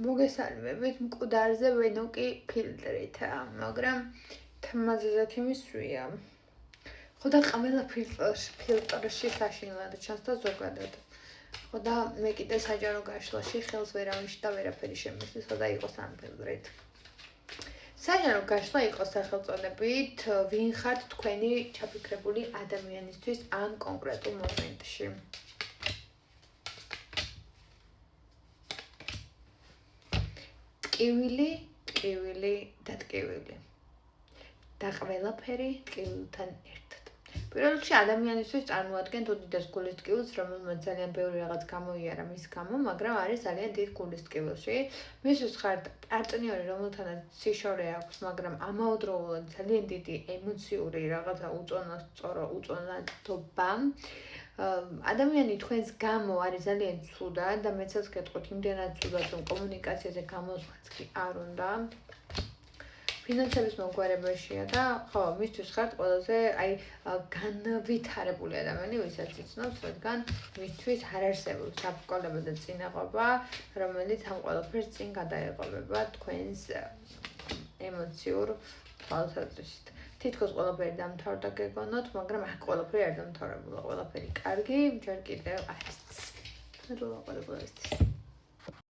მოგესალმებით, მკვდარზე ვენოკი ფილტრითაა, მაგრამ თამაზეზად იმისვია. ხოდა ყველა ფილტრში საშინლად ჩანს და ზოგადად. ხოდა მე კიდე საჯარო გაშლაში ხელს ვერ ამიშთა ვერაფერი შემისლის, ხოდა იყოს ამ ფილტრით. საჯარო გაშლა იყო სახელწოდებით, ვინ ხართ თქვენი ჩაფიქრებული ადამიანისთვის ამ კონკრეტულ მომენტში. ტკივილი და ტკივილი. და ყველაფერი ტკივილთან ერთად. პირველ რიგში ადამიანისთვის წარმოადგენთ უდიდეს გულის ტკივილს, რომელმაც ძალიან ბევრი რაღაც გამოიარა მის გამო, მაგრამ არის ძალიან დიდ გულის ტკივილში. მისთვის ხართ პარტნიორი, რომელთანაც სიშორე აქვს, მაგრამ ამავდროულად ძალიან დიდი ემოციური რაღაცა უწონადობა. ადამიანი თქვენს გამო არის ძალიან ცუდა და მეცაც გეტყვით იმდენად ცუდად, რომ კომუნიკაციაზე გამოსვლაც კი არ უნდა. ფინანსების მომგვარებაშია და ხო, მისთვის ხართ ყველაზე განვითარებული ადამიანი, ვისაც იცნობს, რადგან მისთვის არ არსებობს დაბრკოლება და წინაღობა, რომელიც ამ ყველაფერს წინ გადაეყოლება თქვენს ემოციურ თვალსაზრისით. თითქოს ყველაფერი დამთავრდა გეგონოთ, მაგრამ აქ ყველაფერი არ დამთავრებულა, ყველაფერი კარგი, ჯერ კიდევ არის. მადლობა ყველასთვის.